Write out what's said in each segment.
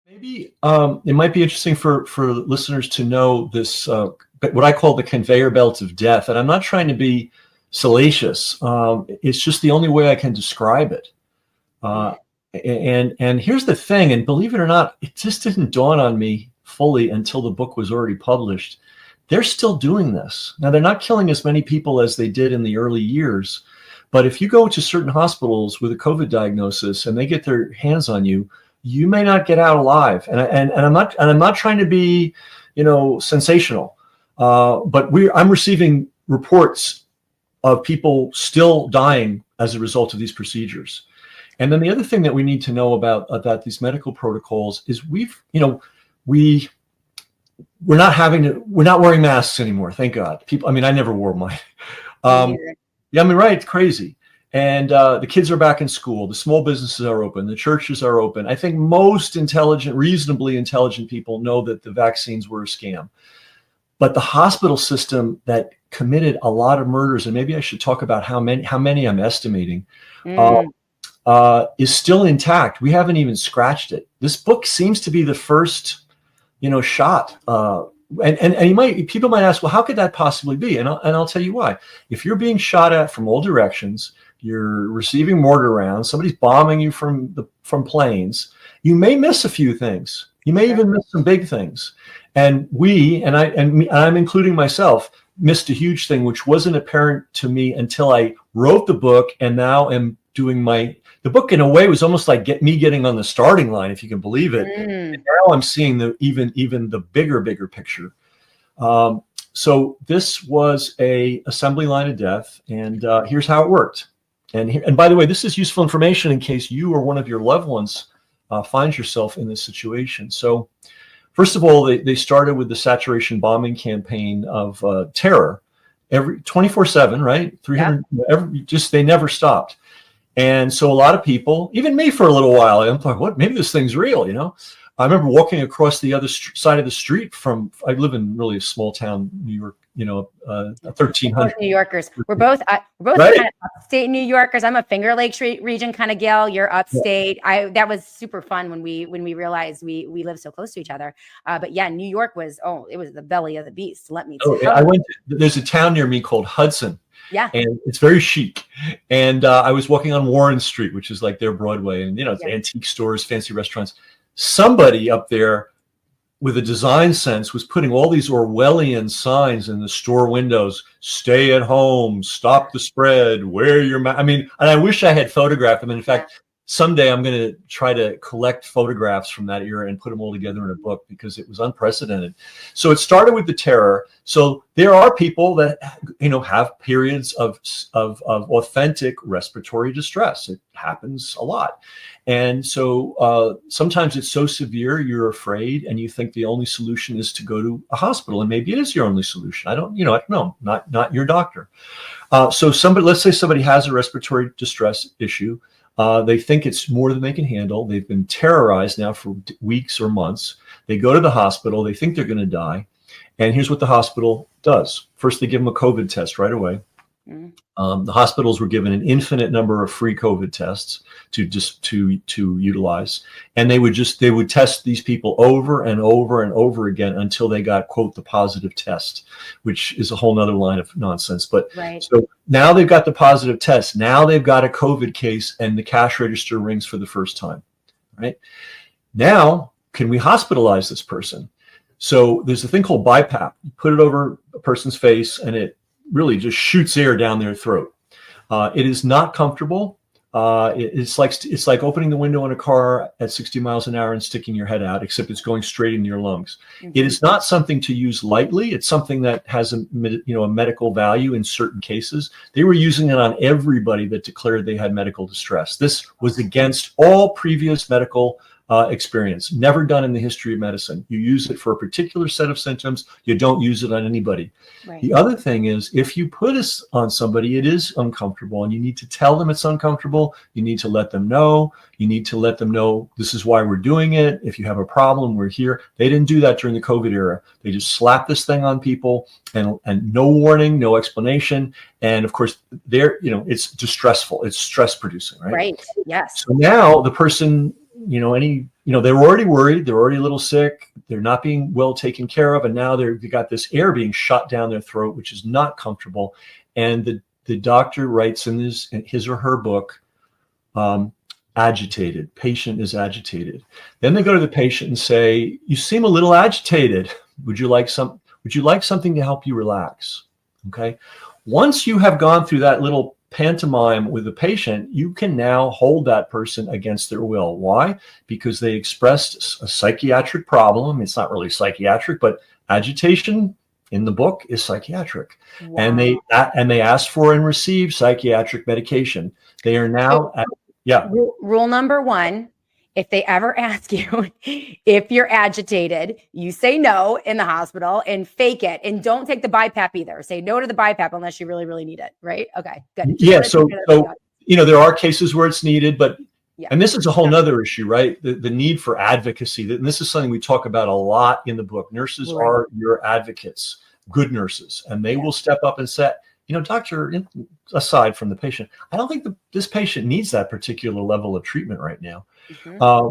Maybe it might be interesting for listeners to know this, what I call the conveyor belt of death. And I'm not trying to be salacious. It's just the only way I can describe it. And here's the thing, and believe it or not, it just didn't dawn on me fully until the book was already published. They're still doing this. Now, they're not killing as many people as they did in the early years. But if you go to certain hospitals with a COVID diagnosis and they get their hands on you, you may not get out alive. And I'm not trying to be, sensational. But I'm receiving reports of people still dying as a result of these procedures. And then the other thing that we need to know about these medical protocols is we're not wearing masks anymore. Thank God. People, I never wore mine. Right. It's crazy. And the kids are back in school. The small businesses are open. The churches are open. I think most reasonably intelligent people know that the vaccines were a scam. But the hospital system that committed a lot of murders, and maybe I should talk about how many I'm estimating, is still intact. We haven't even scratched it. This book seems to be the first, shot. And people might ask, well, how could that possibly be? And I'll tell you why. If you're being shot at from all directions, you're receiving mortar rounds, somebody's bombing you from planes, you may miss a few things. You may even miss some big things. And I'm including myself, missed a huge thing, which wasn't apparent to me until I wrote the book, and now am doing the book in a way was almost like me getting on the starting line, if you can believe it. And now I'm seeing even the bigger picture. So this was a assembly line of death, and here's how it worked. And by the way, this is useful information in case you or one of your loved ones finds yourself in this situation. So first of all, they started with the saturation bombing campaign of terror, every 24/7, right? 300, they never stopped. And so a lot of people, even me for a little while, I'm like, what? Maybe this thing's real, I remember walking across the other side of the street I live in really a small town, New York, 1,300. New Yorkers. We're both right? Kind of upstate New Yorkers. I'm a Finger Lakes region kind of gal. You're upstate. Yeah. That was super fun when we realized we live so close to each other. But yeah, New York was it was the belly of the beast. Let me tell you. There's a town near me called Hudson. Yeah. And it's very chic. And I was walking on Warren Street, which is like their Broadway, and it's antique stores, fancy restaurants. Somebody up there with a design sense was putting all these Orwellian signs in the store windows: stay at home, stop the spread, wear your mask. And I wish I had photographed them. And in fact, someday I'm going to try to collect photographs from that era and put them all together in a book, because it was unprecedented. So it started with the terror. So there are people that, have periods of authentic respiratory distress. It happens a lot. And so sometimes it's so severe, you're afraid, and you think the only solution is to go to a hospital. And maybe it is your only solution. I don't know, not your doctor. So let's say somebody has a respiratory distress issue. They think it's more than they can handle. They've been terrorized now for weeks or months. They go to the hospital. They think they're going to die. And here's what the hospital does. First, they give them a COVID test right away. The hospitals were given an infinite number of free COVID tests to utilize. And they would test these people over and over and over again until they got, quote, the positive test, which is a whole nother line of nonsense. But so now they've got the positive test. Now they've got a COVID case, and the cash register rings for the first time, right? Now, can we hospitalize this person? So there's a thing called BiPAP. You put it over a person's face, and it really just shoots air down their throat. It is not comfortable. It's like opening the window in a car at 60 miles an hour and sticking your head out, except it's going straight into your lungs. It is not something to use lightly. It's something that has a medical value in certain cases. They were using it on everybody that declared they had medical distress. This was against all previous medical experience, never done in the history of medicine. You use it for a particular set of symptoms. You don't use it on anybody. Right. The other thing is, if you put this on somebody, it is uncomfortable, and you need to tell them it's uncomfortable. You need to let them know. You need to let them know this is why we're doing it. If you have a problem, we're here. They didn't do that during the COVID era. They just slapped this thing on people, and no warning, no explanation. And of course, it's distressful. It's stress producing, right? Right. Yes. So now the person, any they're already worried. They're already a little sick. They're not being well taken care of. And now they got this air being shot down their throat, which is not comfortable. And the doctor writes in his or her book, agitated. Patient is agitated. Then they go to the patient and say, you seem a little agitated. Would you like something to help you relax? Okay. Once you have gone through that little pantomime with the patient, you can now hold that person against their will. Why? Because they expressed a psychiatric problem. It's not really psychiatric, but agitation in the book is psychiatric. Wow. And they asked for and received psychiatric medication. They are now Rule number 1, if they ever ask you if you're agitated, you say no in the hospital and fake it. And don't take the BiPAP either. Say no to the BiPAP unless you really, really need it. Right? Okay, good. So there are cases where it's needed, but and this is a whole nother issue, right? The need for advocacy. And this is something we talk about a lot in the book. Nurses are your advocates, good nurses, and they will step up and say, doctor, aside from the patient, I don't think this patient needs that particular level of treatment right now.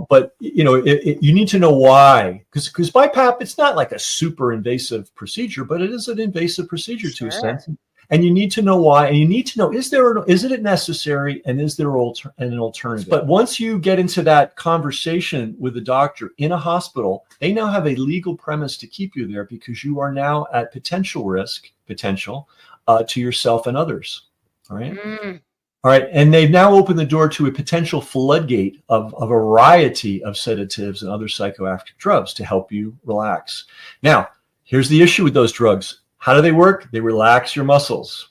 But you need to know why, because BiPAP, it's not like a super invasive procedure, but it is an invasive procedure to a sense. And you need to know why, and you need to know, is it necessary, and is there an alternative? But once you get into that conversation with the doctor in a hospital, they now have a legal premise to keep you there because you are now at potential risk to yourself and others. All right. All right. And they've now opened the door to a potential floodgate of a variety of sedatives and other psychoactive drugs to help you relax. Now, here's the issue with those drugs. How do they work? They relax your muscles.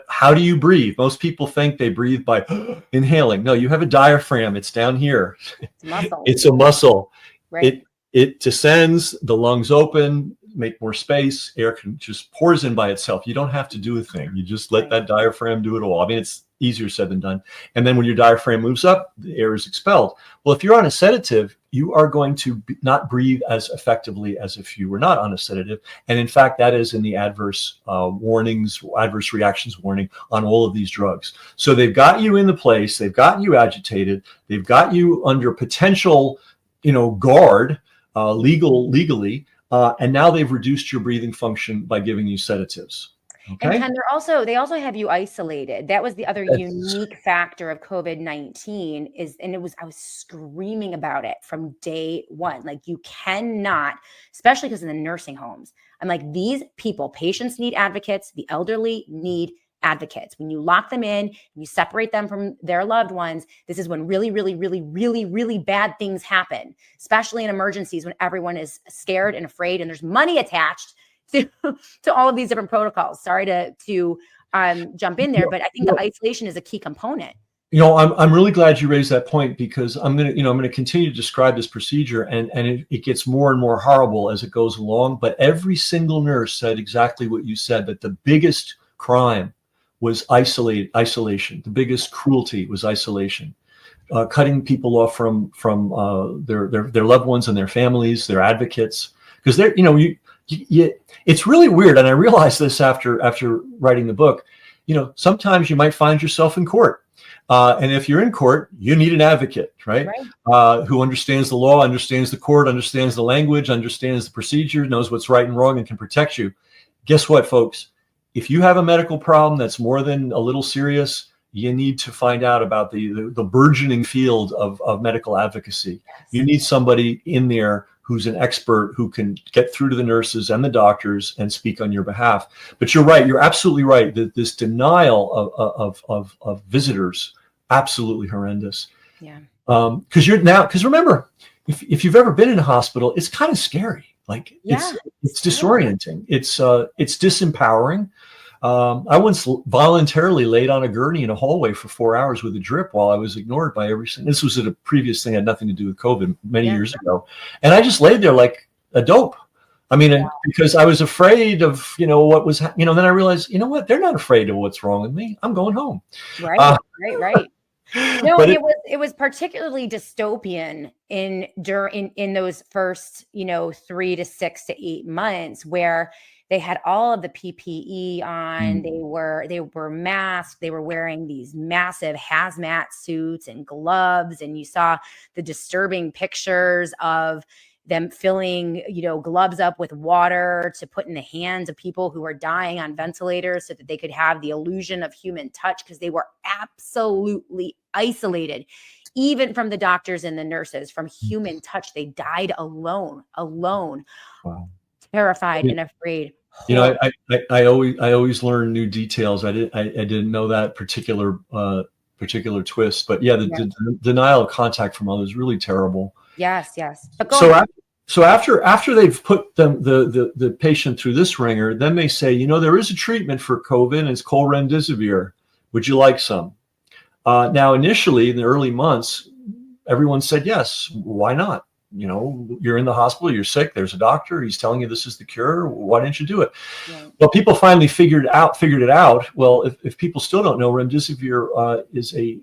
How do you breathe? Most people think they breathe by inhaling. No, you have a diaphragm. It's down here. It's a muscle. Right. It descends, the lungs open, make more space, air just pours in by itself. You don't have to do a thing. You just let that diaphragm do it all. I mean, it's easier said than done. And then when your diaphragm moves up, the air is expelled. Well, if you're on a sedative, you are going to not breathe as effectively as if you were not on a sedative. And in fact, that is in the adverse reactions warning on all of these drugs. So they've got you in the place, they've got you agitated, they've got you under potential, guard, legally, and now they've reduced your breathing function by giving you sedatives. Okay. And they also have you isolated. That was the other unique factor of COVID-19 I was screaming about it from day one. Like, you cannot, especially because in the nursing homes, I'm like, these people, patients need advocates, the elderly need advocates. When you lock them in, you separate them from their loved ones, this is when really, really, really, really, really bad things happen, especially in emergencies when everyone is scared and afraid and there's money attached to all of these different protocols. Sorry to jump in there, but I think the isolation is a key component. I'm really glad you raised that point, because I'm going to continue to describe this procedure, and it gets more and more horrible as it goes along. But every single nurse said exactly what you said, that the biggest crime was isolation. The biggest cruelty was isolation, cutting people off from their loved ones and their families, their advocates, because they're it's really weird. And I realized this after writing the book. Sometimes you might find yourself in court. And if you're in court, you need an advocate, right? Who understands the law, understands the court, understands the language, understands the procedure, knows what's right and wrong, and can protect you. Guess what, folks? If you have a medical problem that's more than a little serious, you need to find out about the burgeoning field of medical advocacy. You need somebody in there who's an expert, who can get through to the nurses and the doctors and speak on your behalf. But you're right. You're absolutely right that this denial of visitors, absolutely horrendous. Yeah. Because remember, if you've ever been in a hospital, it's kind of scary. Like, it's disorienting. It's disempowering. I once voluntarily laid on a gurney in a hallway for 4 hours with a drip while I was ignored by everything. This was at a previous thing, had nothing to do with COVID many years ago. And I just laid there like a dope. I mean, because I was afraid of, what was, then I realized, what, they're not afraid of what's wrong with me. I'm going home. Right. No, but it was particularly dystopian in those first, 3 to 6 to 8 months, where They had all of the PPE on. They were masked. They were wearing these massive hazmat suits and gloves. And you saw the disturbing pictures of them filling, gloves up with water to put in the hands of people who were dying on ventilators so that they could have the illusion of human touch, because they were absolutely isolated, even from the doctors and the nurses, from human touch. They died alone. Wow. Terrified and afraid. I always learn new details. I didn't know that particular twist, but yeah, the denial of contact from others, really terrible. Yes. But so after they've put the patient through this ringer, then they say, there is a treatment for COVID, and it's called Remdesivir. Would you like some? Now, initially in the early months, everyone said yes. Why not? You're in the hospital, you're sick. There's a doctor. He's telling you this is the cure. Why didn't you do it? Yeah. Well, people finally figured it out. Well, if people still don't know, Remdesivir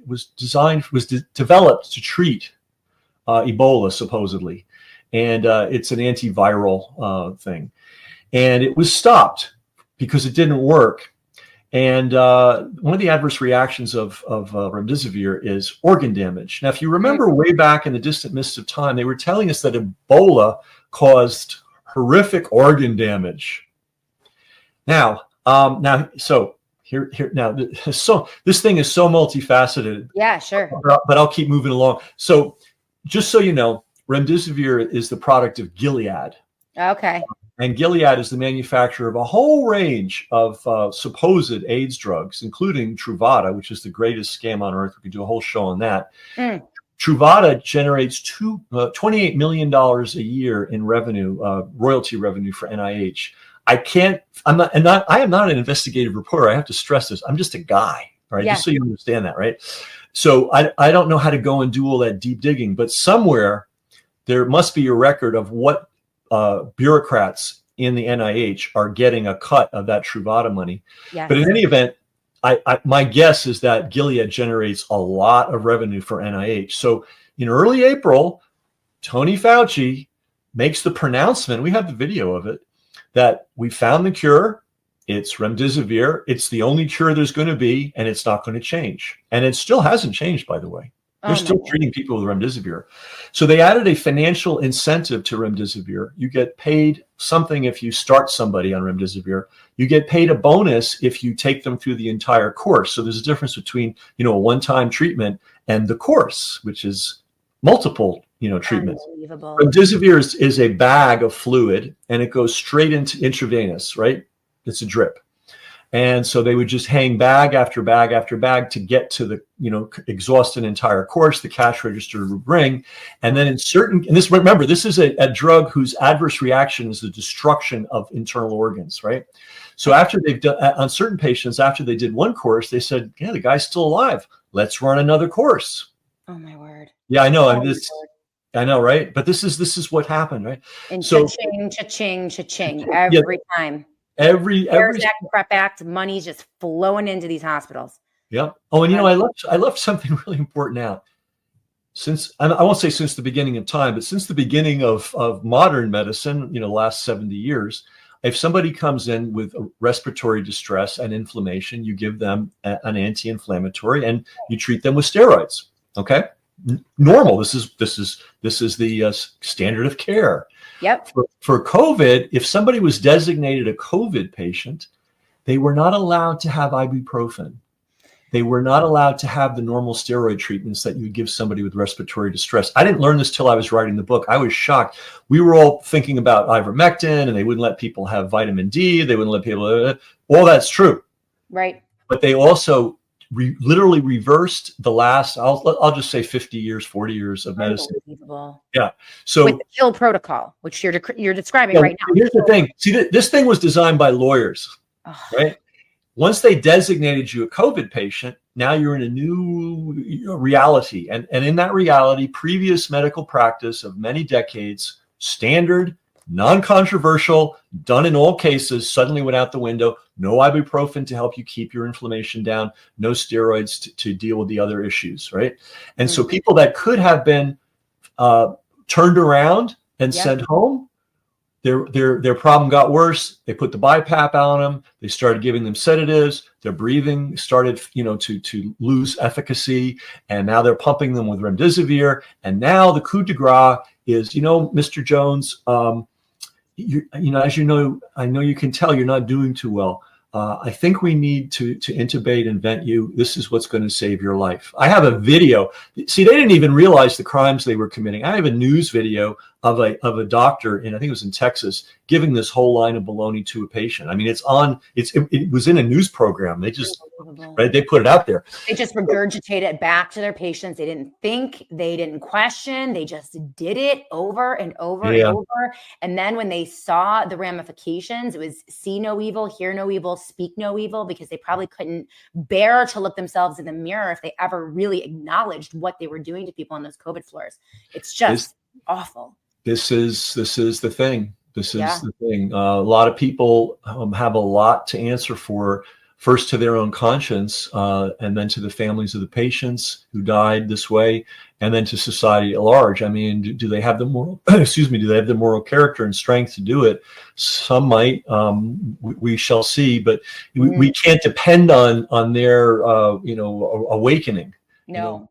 was developed to treat Ebola, supposedly. And it's an antiviral thing. And it was stopped because it didn't work. And one of the adverse reactions of Remdesivir is organ damage. Now, if you remember way back in the distant mists of time, they were telling us that Ebola caused horrific organ damage. So this thing is so multifaceted. Yeah, sure. But I'll keep moving along. So just so you know, Remdesivir is the product of Gilead. Okay. And Gilead is the manufacturer of a whole range of supposed AIDS drugs, including Truvada, which is the greatest scam on earth. We could do a whole show on that. Truvada generates $28 million a year in revenue, royalty revenue for NIH. I am not an investigative reporter. I have to stress this. I'm just a guy, right? Yeah. Just so you understand that, right? So I don't know how to go and do all that deep digging, but somewhere there must be a record of what bureaucrats in the NIH are getting a cut of that Truvada money. Yes. But in any event, my guess is that Gilead generates a lot of revenue for NIH. So in early April, Tony Fauci makes the pronouncement, we have the video of it, that we found the cure. It's Remdesivir. It's the only cure there's going to be, and it's not going to change. And it still hasn't changed, by the way. They're still treating people with Remdesivir. So they added a financial incentive to Remdesivir. You get paid something if you start somebody on Remdesivir. You get paid a bonus if you take them through the entire course. So there's a difference between, a one-time treatment and the course, which is multiple, treatments. Remdesivir is a bag of fluid, and it goes straight into intravenous, right? It's a drip. And so they would just hang bag after bag after bag to get to the, exhaust an entire course, the cash register would ring. And then remember, this is a drug whose adverse reaction is the destruction of internal organs, right? So after they've done, on certain patients, after they did one course, they said, yeah, the guy's still alive. Let's run another course. Oh my word. Yeah, I know. I know, right? But this is what happened, right? And cha-ching, every time. Every Act, Prep Act, money's just flowing into these hospitals. Yeah. Oh, and I left something really important out. I won't say since the beginning of time, but since the beginning of modern medicine, last 70 years, if somebody comes in with a respiratory distress and inflammation, you give them an anti-inflammatory and you treat them with steroids. Okay. Normal. This is the standard of care. Yep. For COVID, if somebody was designated a COVID patient, they were not allowed to have ibuprofen. They were not allowed to have the normal steroid treatments that you would give somebody with respiratory distress. I didn't learn this till I was writing the book. I was shocked. We were all thinking about ivermectin, and they wouldn't let people have vitamin D. They wouldn't let people. All that's true. Right. But they also literally reversed the last, I'll just say 50 years, 40 years of medicine. Yeah. So with the pill protocol, which you're describing right now. Here's the thing. See, this thing was designed by lawyers, right? Once they designated you a COVID patient, now you're in a new reality. And in that reality, previous medical practice of many decades, standard, non-controversial, done in all cases, suddenly went out the window. No ibuprofen to help you keep your inflammation down. No steroids to deal with the other issues, right? And so people that could have been turned around and sent home their problem got worse. They put the BiPAP on them. They started giving them sedatives. Their breathing started, to lose efficacy. And now they're pumping them with Remdesivir. And now the coup de grace is, Mr. Jones, as you know, I know you can tell you're not doing too well. I think we need to intubate and vent you. This is what's going to save your life. I have a video. See, they didn't even realize the crimes they were committing. I have a news video of a doctor I think it was in Texas, giving this whole line of baloney to a patient. I mean, it was in a news program. They just, right, they put it out there. They just regurgitated it back to their patients. They didn't think, they didn't question. They just did it over and over and over. And then when they saw the ramifications, it was see no evil, hear no evil, speak no evil, because they probably couldn't bear to look themselves in the mirror if they ever really acknowledged what they were doing to people on those COVID floors. It's just awful. This is the thing. This is the thing. A lot of people have a lot to answer for, first to their own conscience, and then to the families of the patients who died this way, and then to society at large. I mean, do they have the moral, do they have the moral character and strength to do it? Some might, we shall see, but we can't depend on their, awakening. No.